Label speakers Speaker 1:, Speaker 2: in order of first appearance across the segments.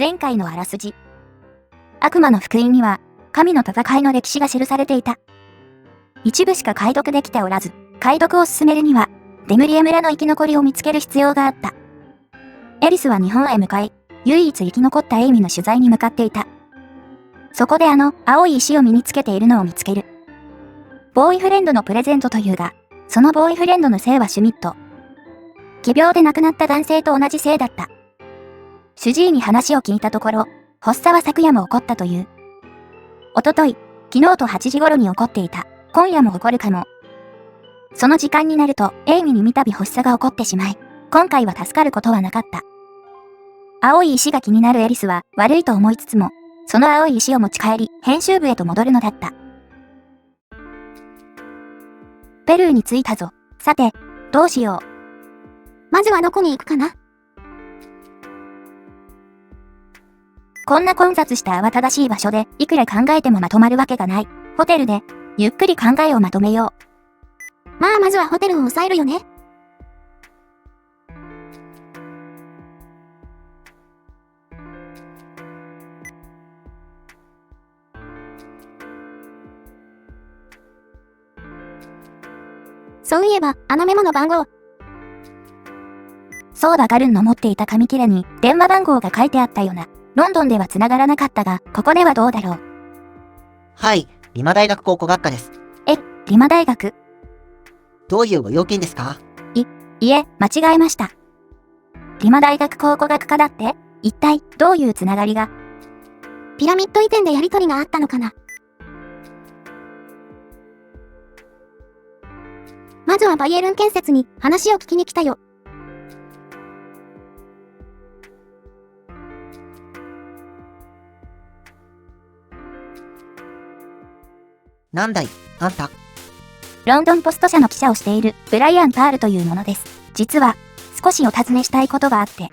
Speaker 1: 前回のあらすじ。悪魔の福音には、神の戦いの歴史が記されていた。一部しか解読できておらず、解読を進めるには、デムリエ村の生き残りを見つける必要があった。エリスは日本へ向かい、唯一生き残ったエイミの取材に向かっていた。そこで青い石を身につけているのを見つける。ボーイフレンドのプレゼントというが、そのボーイフレンドの姓はシュミット。奇病で亡くなった男性と同じ姓だった。主治医に話を聞いたところ、発作は昨夜も起こったという。おととい、昨日と8時頃に起こっていた。今夜も起こるかも。その時間になると、エイミに三度発作が起こってしまい、今回は助かることはなかった。青い石が気になるエリスは悪いと思いつつも、その青い石を持ち帰り、編集部へと戻るのだった。ペルーに着いたぞ。さて、どうしよう。
Speaker 2: まずはどこに行くかな？
Speaker 1: こんな混雑した慌ただしい場所で、いくら考えてもまとまるわけがない。ホテルで、ゆっくり考えをまとめよ
Speaker 2: う。まずはホテルを抑えるよね。そういえば、メモの番号。
Speaker 1: そうだ、ガルンの持っていた紙切れに電話番号が書いてあったよな。ロンドンでは繋がらなかったが、ここではどうだろう。
Speaker 3: はい、リマ大学考古学科です。
Speaker 1: リマ大学？
Speaker 3: どういうご用件ですか？
Speaker 1: いえ、間違えました。リマ大学考古学科だって？一体、どういう繋がりが？
Speaker 2: ピラミッド移転でやりとりがあったのかな。まずはバイエルン建設に話を聞きに来たよ。
Speaker 3: なんだい、あんた。
Speaker 1: ロンドンポスト社の記者をしているブライアン・パールというものです。実は、少しお尋ねしたいことがあって。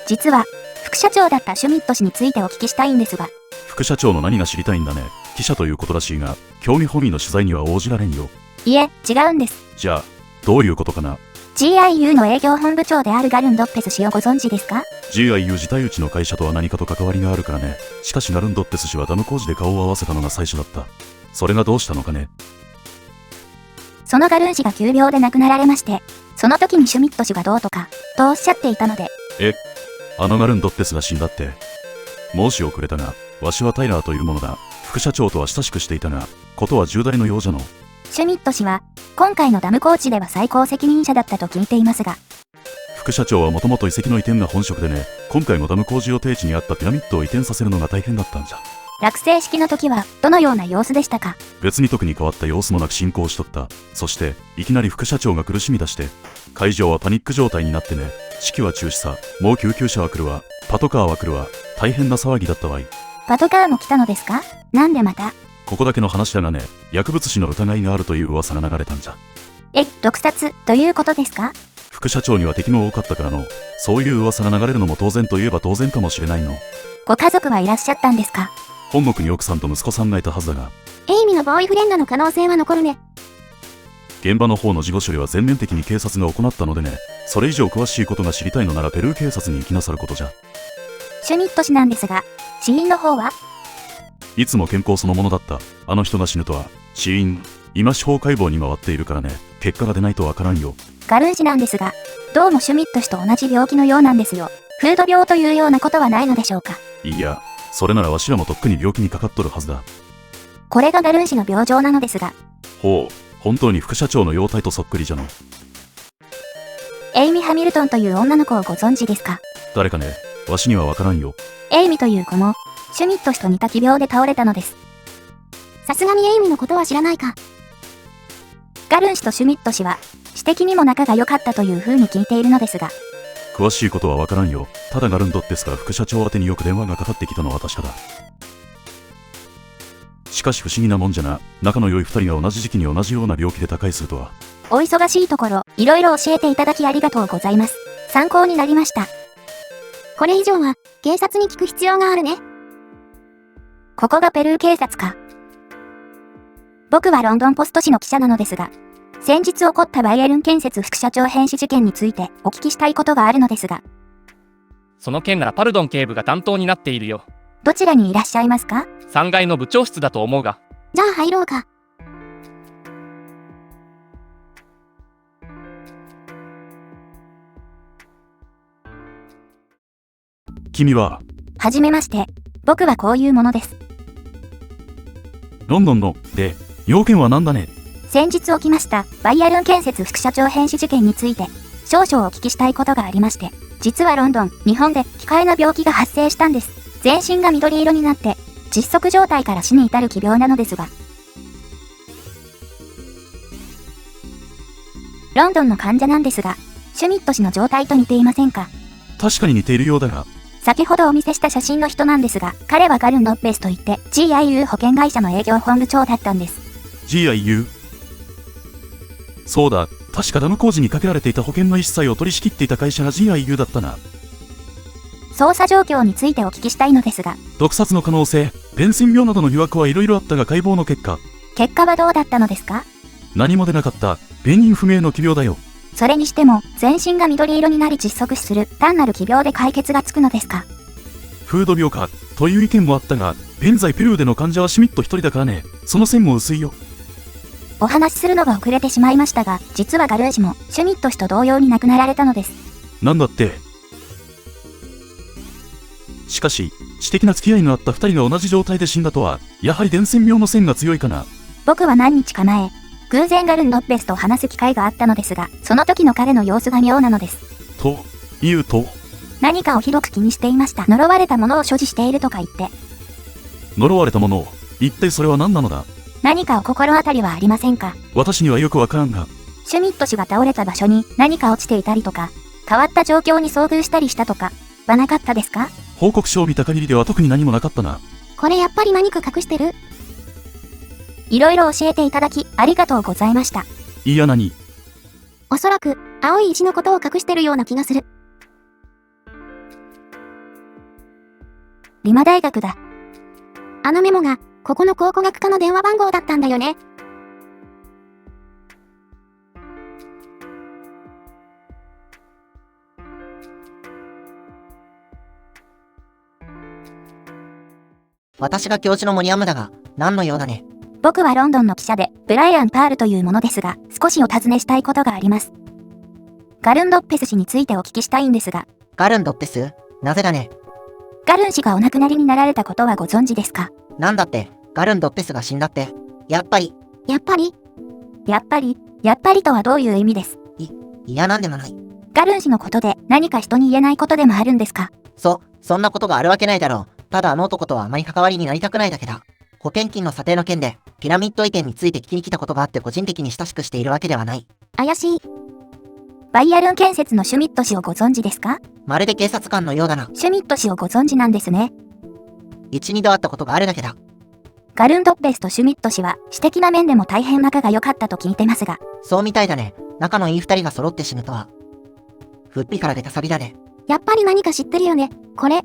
Speaker 1: 実は、副社長だったシュミット氏についてお聞きしたいんですが。
Speaker 4: 副社長の何が知りたいんだね。記者ということらしいが、興味本位の取材には応じられんよ。
Speaker 1: いえ、違うんです。
Speaker 4: じゃあ、どういうことかな。
Speaker 1: GIU の営業本部長であるガルン・ドッペス氏をご存知ですか？
Speaker 4: GIU 自体うちの会社とは何かと関わりがあるからね。しかしガルン・ドッペス氏はダム工事で顔を合わせたのが最初だった。それがどうしたのかね。
Speaker 1: そのガルン氏が急病で亡くなられまして、その時にシュミット氏がどうとか、とおっしゃっていたので。
Speaker 4: ガルン・ドッペスが死んだって。申し遅れたが、わしはタイラーというものだ。副社長とは親しくしていたが、ことは重大のようじゃの。
Speaker 1: シュミット氏は、今回のダム工事では最高責任者だったと聞いていますが。
Speaker 4: 副社長はもともと遺跡の移転が本職でね、今回もダム工事予定地にあったピラミッドを移転させるのが大変だったんじゃ。
Speaker 1: 落成式の時は、どのような様子でしたか？
Speaker 4: 別に特に変わった様子もなく進行しとった。そして、いきなり副社長が苦しみ出して、会場はパニック状態になってね、式は中止さ、もう救急車は来るわ、パトカーは来るわ、大変な騒ぎだったわい。
Speaker 1: パトカーも来たのですか？なんでまた？
Speaker 4: ここだけの話だがね、薬物死の疑いがあるという噂が流れたんじゃ。
Speaker 1: 毒殺ということですか？
Speaker 4: 副社長には敵も多かったからの、そういう噂が流れるのも当然といえば当然かもしれないの。
Speaker 1: ご家族はいらっしゃったんですか？
Speaker 4: 本国に奥さんと息子さんがいたはずだが。
Speaker 2: エイミのボーイフレンドの可能性は残るね。
Speaker 4: 現場の方の事後処理は全面的に警察が行ったのでね、それ以上詳しいことが知りたいのならペルー警察に行きなさることじゃ。
Speaker 1: シュミット氏なんですが、死因の方は？
Speaker 4: いつも健康そのものだった。あの人が死ぬとは、死因、今司法解剖に回っているからね、結果が出ないとわからんよ。
Speaker 1: ガルン氏なんですが、どうもシュミット氏と同じ病気のようなんですよ。フード病というようなことはないのでしょうか？
Speaker 4: いや、それならわしらもとっくに病気にかかっとるはずだ。
Speaker 1: これがガルン氏の病状なのですが。
Speaker 4: ほう、本当に副社長の容体とそっくりじゃの。
Speaker 1: エイミ・ハミルトンという女の子をご存知ですか？
Speaker 4: 誰かね、わしにはわからんよ。
Speaker 1: エイミという子も、シュミット氏と似た奇病で倒れたのです。
Speaker 2: さすがにエイミのことは知らないか？
Speaker 1: ガルン氏とシュミット氏は、私的にも仲が良かったという風に聞いているのですが。
Speaker 4: 詳しいことはわからんよ。ただガルンドッテスから副社長宛てによく電話がかかってきたのは確かだ。しかし不思議なもんじゃな、仲の良い二人が同じ時期に同じような病気で他界するとは。
Speaker 1: お忙しいところ、いろいろ教えていただきありがとうございます。参考になりました。
Speaker 2: これ以上は、警察に聞く必要があるね。
Speaker 1: ここがペルー警察か。僕はロンドンポスト紙の記者なのですが、先日起こったバイエルン建設副社長変死事件についてお聞きしたいことがあるのですが。
Speaker 5: その件ならパルドン警部が担当になっているよ。
Speaker 1: どちらにいらっしゃいますか？
Speaker 5: 3階の部長室だと思うが。
Speaker 2: じゃあ入ろうか。
Speaker 4: 君は、
Speaker 1: はじめまして。僕はこういうものです。
Speaker 4: ロンドンの、で、要件は何だね？
Speaker 1: 先日起きましたバイアルン建設副社長変死事件について少々お聞きしたいことがありまして、実はロンドン、日本で奇怪な病気が発生したんです。全身が緑色になって窒息状態から死に至る奇病なのですが、ロンドンの患者なんですが、シュミット氏の状態と似ていませんか？
Speaker 4: 確かに似ているようだが、
Speaker 1: 先ほどお見せした写真の人なんですが、彼はガルン・ロッペスといって GIU 保険会社の営業本部長だったんです。
Speaker 4: GIU？ そうだ、確かダム工事にかけられていた保険の一切を取り仕切っていた会社が GIU だったな。
Speaker 1: 捜査状況についてお聞きしたいのですが、
Speaker 4: 毒殺の可能性、伝染病などの疑惑はいろいろあったが解剖の結果
Speaker 1: はどうだったのですか？
Speaker 4: 何も出なかった、原因不明の奇病だよ。
Speaker 1: それにしても、全身が緑色になり窒息死する単なる奇病で解決がつくのですか？
Speaker 4: フード病か、という意見もあったが、現在ペルーでの患者はシュミット一人だからね、その線も薄いよ。
Speaker 1: お話しするのが遅れてしまいましたが、実はガルー氏もシュミット氏と同様に亡くなられたのです。
Speaker 4: なんだって。しかし、私的な付き合いのあった二人が同じ状態で死んだとは、やはり伝染病の線が強いかな。
Speaker 1: 僕は何日か前、偶然ガルン・ロッペスと話す機会があったのですが、その時の彼の様子が妙なのです。
Speaker 4: というと、
Speaker 1: 何かをひどく気にしていました。呪われたものを所持しているとか言って。
Speaker 4: 呪われたものを、一体それは何なのだ？
Speaker 1: 何かお心当たりはありませんか？
Speaker 4: 私にはよくわからんが。
Speaker 1: シュミット氏が倒れた場所に何か落ちていたりとか、変わった状況に遭遇したりしたとか、はなかったですか？
Speaker 4: 報告書を見た限りでは特に何もなかったな。
Speaker 2: これやっぱり何か隠してる？
Speaker 1: いろいろ教えていただき、ありがとうございました。
Speaker 4: いや何？
Speaker 2: おそらく、青い石のことを隠してるような気がする。
Speaker 1: リマ大学だ。
Speaker 2: あのメモが、ここの考古学科の電話番号だったんだよね。
Speaker 3: 私が教授のモニアムだが、何の用だね。
Speaker 1: 僕はロンドンの記者で、ブライアン・パールというものですが、少しお尋ねしたいことがあります。ガルン・ロッペス氏についてお聞きしたいんですが。
Speaker 3: ガルン・ロッペス？なぜだね。
Speaker 1: ガルン氏がお亡くなりになられたことはご存知ですか？
Speaker 3: なんだって、ガルン・ロッペスが死んだって。やっぱりとはどういう意味です？いやなんでもない。
Speaker 1: ガルン氏のことで何か人に言えないことでもあるんですか？
Speaker 3: そんなことがあるわけないだろう。ただあの男とはあまり関わりになりたくないだけだ。保険金の査定の件で、ピラミッド移転について聞きに来たことがあって個人的に親しくしているわけではない。
Speaker 2: 怪しい。
Speaker 1: バイアルン建設のシュミット氏をご存知ですか？
Speaker 3: まるで警察官のようだな。
Speaker 1: シュミット氏をご存知なんですね。
Speaker 3: 一、二度会ったことがあるだけだ。
Speaker 1: ガルン・ロッペスとシュミット氏は、私的な面でも大変仲が良かったと聞いてますが。
Speaker 3: そうみたいだね。仲のいい二人が揃って死ぬとは。ふっぴから出たサビだね。
Speaker 2: やっぱり何か知ってるよね、これ。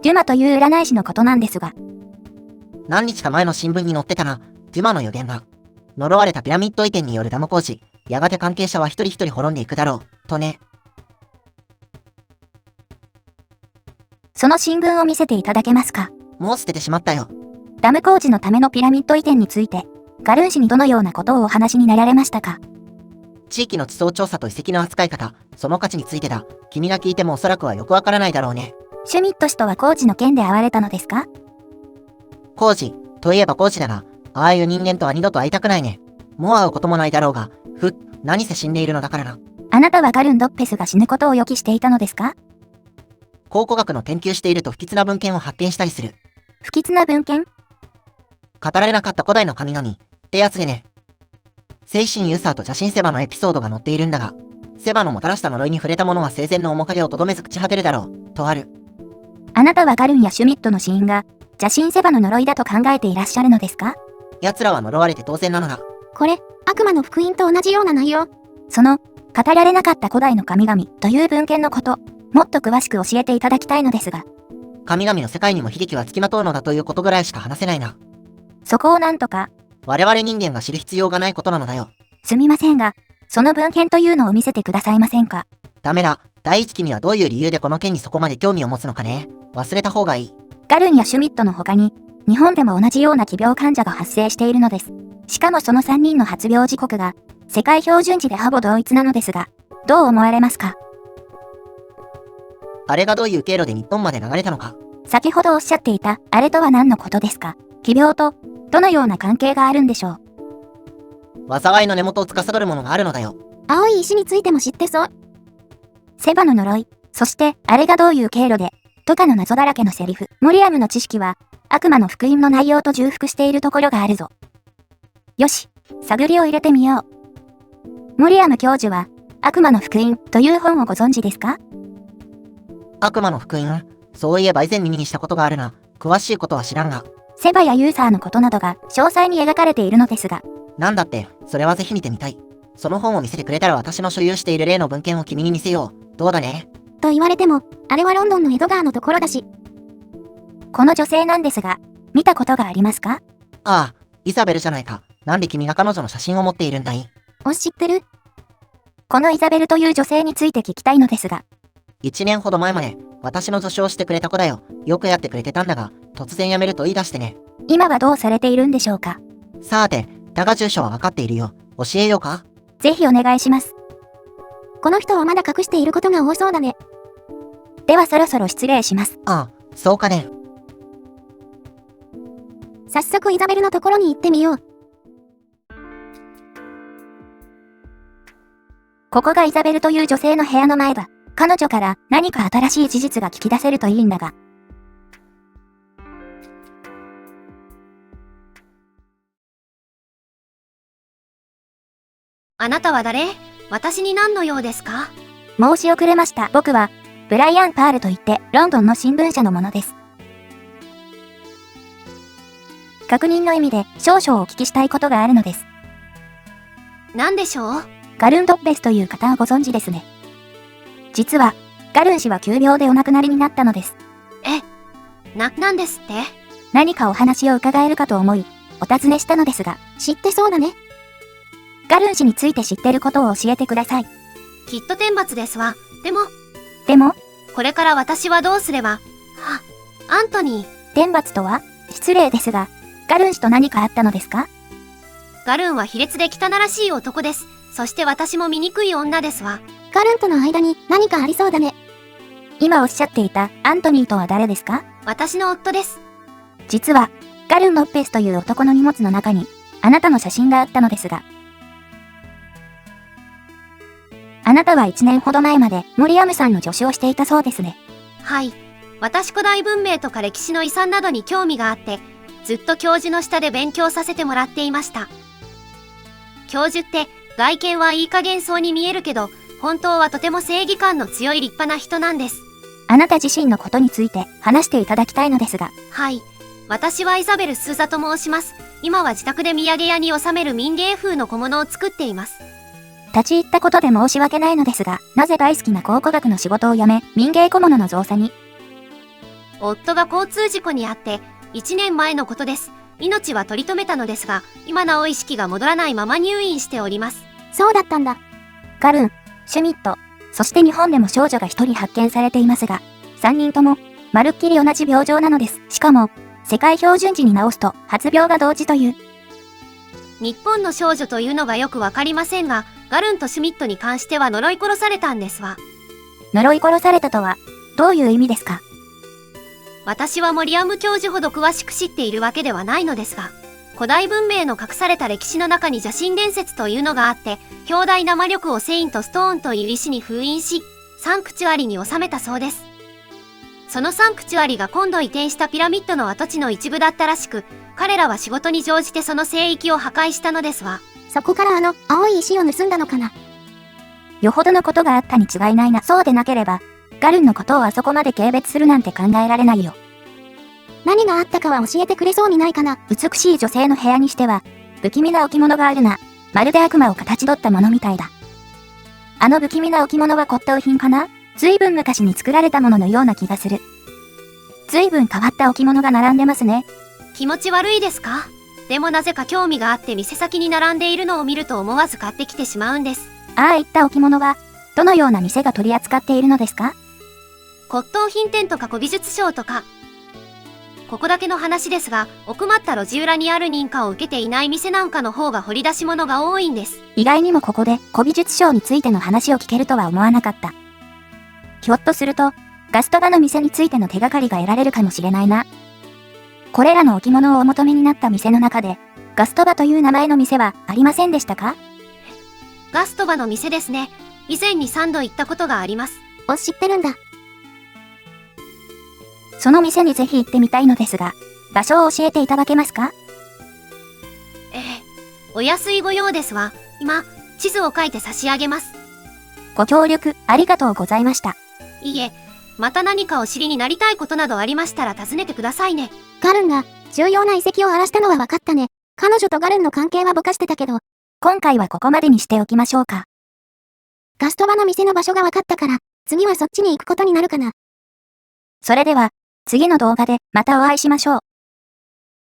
Speaker 1: デュマという占い師のことなんですが。
Speaker 3: 何日か前の新聞に載ってたな。デュマの予言が。呪われたピラミッド移転によるダム工事。やがて関係者は一人一人滅んでいくだろう。とね。
Speaker 1: その新聞を見せていただけますか？
Speaker 3: もう捨ててしまったよ。
Speaker 1: ダム工事のためのピラミッド移転について、ガルン氏にどのようなことをお話になられましたか？
Speaker 3: 地域の地層調査と遺跡の扱い方、その価値についてだ。君が聞いてもおそらくはよくわからないだろうね。
Speaker 1: シュミット氏とは工事の件で会われたのですか？
Speaker 3: 工事、といえば工事だが、ああいう人間とは二度と会いたくないね。もう会うこともないだろうが、何せ死んでいるのだからな。
Speaker 1: あなたはガルン・ロッペスが死ぬことを予期していたのですか？
Speaker 3: 考古学の研究していると不吉な文献を発見したりする。
Speaker 1: 不吉な文献？
Speaker 3: 語られなかった古代の神々、ってやつでね。精神ユーサーと邪神セバのエピソードが載っているんだが、セバのもたらした呪いに触れた者は生前の面影をとどめず朽ち果てるだろう、とある。
Speaker 1: あなたはガルンやシュミットの死因が、邪神セバの呪いだと考えていらっしゃるのですか？
Speaker 3: 奴らは呪われて当然なのだ。
Speaker 2: これ、悪魔の福音と同じような内容。
Speaker 1: その、語られなかった古代の神々という文献のこと、もっと詳しく教えていただきたいのですが。
Speaker 3: 神々の世界にも悲劇はつきまとうのだということぐらいしか話せないな。
Speaker 1: そこをなんとか。
Speaker 3: 我々人間が知る必要がないことなのだよ。
Speaker 1: すみませんが、その文献というのを見せてくださいませんか？
Speaker 3: ダメだ。第一君はどういう理由でこの件にそこまで興味を持つのかね。忘れた方がいい。
Speaker 1: ガルンやシュミットの他に、日本でも同じような奇病患者が発生しているのです。しかもその3人の発病時刻が、世界標準値でほぼ同一なのですが、どう思われますか？
Speaker 3: あれがどういう経路で日本まで流れたのか。
Speaker 1: 先ほどおっしゃっていた、あれとは何のことですか？奇病と、どのような関係があるんでしょう？
Speaker 3: 災いの根元を司るものがあるのだよ。
Speaker 2: 青い石についても知ってそう。
Speaker 1: セバの呪い、そしてあれがどういう経路で、とかの謎だらけのセリフ。モリアムの知識は、悪魔の福音の内容と重複しているところがあるぞ。よし、探りを入れてみよう。モリアム教授は、悪魔の福音という本をご存知ですか？
Speaker 3: 悪魔の福音？そういえば以前耳にしたことがあるな。詳しいことは知らんが。
Speaker 1: セバやユーザーのことなどが詳細に描かれているのですが。
Speaker 3: なんだって、それはぜひ見てみたい。その本を見せてくれたら私の所有している例の文献を君に見せよう。どうだね？
Speaker 2: と言われても、あれはロンドンの江戸川のところだし。
Speaker 1: この女性なんですが、見たことがありますか？
Speaker 3: ああ、イザベルじゃないか。なんで君が彼女の写真を持っているんだい？
Speaker 2: 知ってる？
Speaker 1: このイザベルという女性について聞きたいのですが。
Speaker 3: 1年ほど前まで、私の助手をしてくれた子だよ。よくやってくれてたんだが、突然辞めると言い出してね。
Speaker 1: 今はどうされているんでしょうか？
Speaker 3: さて、だが住所は分かっているよ。教えようか？
Speaker 1: ぜひお願いします。
Speaker 2: この人はまだ隠していることが多そうだね。
Speaker 1: ではそろそろ失礼します。
Speaker 3: ああ、そうかね。
Speaker 2: 早速イザベルのところに行ってみよう。
Speaker 1: ここがイザベルという女性の部屋の前だ。彼女から何か新しい事実が聞き出せるといいんだが。
Speaker 6: あなたは誰？私に何の用ですか？
Speaker 1: 申し遅れました。僕は、ブライアン・パールといって、ロンドンの新聞社の者です。確認の意味で、少々お聞きしたいことがあるのです。
Speaker 6: 何でしょう？
Speaker 1: ガルン・ドッペスという方をご存知ですね。実は、ガルン氏は急病でお亡くなりになったのです。
Speaker 6: なんですって？
Speaker 1: 何かお話を伺えるかと思い、お尋ねしたのですが、
Speaker 2: 知ってそうだね。
Speaker 1: ガルン氏について知ってることを教えてください。
Speaker 6: きっと天罰ですわ。で
Speaker 1: も、
Speaker 6: これから私はどうすれば？アントニー。
Speaker 1: 天罰とは？失礼ですが、ガルン氏と何かあったのですか？
Speaker 6: ガルンは卑劣で汚らしい男です。そして私も醜い女ですわ。
Speaker 2: ガルンとの間に何かありそうだね。
Speaker 1: 今おっしゃっていたアントニーとは誰ですか？
Speaker 6: 私の夫です。
Speaker 1: 実は、ガルン・ロッペスという男の荷物の中に、あなたの写真があったのですが。あなたは1年ほど前まで、モリアムさんの助手をしていたそうですね。
Speaker 6: はい。私古代文明とか歴史の遺産などに興味があって、ずっと教授の下で勉強させてもらっていました。教授って、外見はいい加減そうに見えるけど、本当はとても正義感の強い立派な人なんです。
Speaker 1: あなた自身のことについて話していただきたいのですが。
Speaker 6: はい。私はイザベル・スーザと申します。今は自宅で土産屋に収める民芸風の小物を作っています。
Speaker 1: 立ち入ったことで申し訳ないのですが、なぜ大好きな考古学の仕事を辞め、民芸小物の造作に？
Speaker 6: 夫が交通事故に遭って、1年前のことです。命は取り留めたのですが、今なお意識が戻らないまま入院しております。
Speaker 2: そうだったんだ。
Speaker 1: ガルン、シュミット、そして日本でも少女が1人発見されていますが、3人とも、まるっきり同じ病状なのです。しかも、世界標準時に治すと発病が同時という。
Speaker 6: 日本の少女というのがよくわかりませんが、ガルンとシュミットに関しては呪い殺されたんですわ。
Speaker 1: 呪い殺されたとは、どういう意味ですか？
Speaker 6: 私はモリアム教授ほど詳しく知っているわけではないのですが、古代文明の隠された歴史の中に邪神伝説というのがあって、強大な魔力をセイントストーンという石に封印し、サンクチュアリに収めたそうです。そのサンクチュアリが今度移転したピラミッドの跡地の一部だったらしく、彼らは仕事に乗じてその聖域を破壊したのですわ。
Speaker 2: そこから青い石を盗んだのかな。
Speaker 1: よほどのことがあったに違いないな。そうでなければ、ガルンのことをあそこまで軽蔑するなんて考えられないよ。
Speaker 2: 何があったかは教えてくれそうにないかな。
Speaker 1: 美しい女性の部屋にしては、不気味な置物があるな。まるで悪魔を形取ったものみたいだ。あの不気味な置物は骨董品かな？随分昔に作られたもののような気がする。随分変わった置物が並んでますね。
Speaker 6: 気持ち悪いですか？でもなぜか興味があって店先に並んでいるのを見ると思わず買ってきてしまうんです。
Speaker 1: ああいった置物は、どのような店が取り扱っているのですか？
Speaker 6: 骨董品店とか古美術商とか。ここだけの話ですが、奥まった路地裏にある認可を受けていない店なんかの方が掘り出し物が多いんです。
Speaker 1: 意外にもここで古美術商についての話を聞けるとは思わなかった。ひょっとすると、ガストバの店についての手がかりが得られるかもしれないな。これらの置物をお求めになった店の中で、ガストバという名前の店はありませんでしたか？
Speaker 6: ガストバの店ですね。以前に3度行ったことがあります。
Speaker 2: 知ってるんだ。
Speaker 1: その店にぜひ行ってみたいのですが、場所を教えていただけますか？
Speaker 6: お安いご用ですわ。今、地図を書いて差し上げます。
Speaker 1: ご協力ありがとうございました。
Speaker 6: いいえ、また何かお知りになりたいことなどありましたら尋ねてくださいね。
Speaker 2: ガルンが重要な遺跡を荒らしたのは分かったね。彼女とガルンの関係はぼかしてたけど、
Speaker 1: 今回はここまでにしておきましょうか。
Speaker 2: ガストバの店の場所が分かったから、次はそっちに行くことになるかな。
Speaker 1: それでは、次の動画でまたお会いしましょう。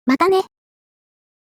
Speaker 2: またね。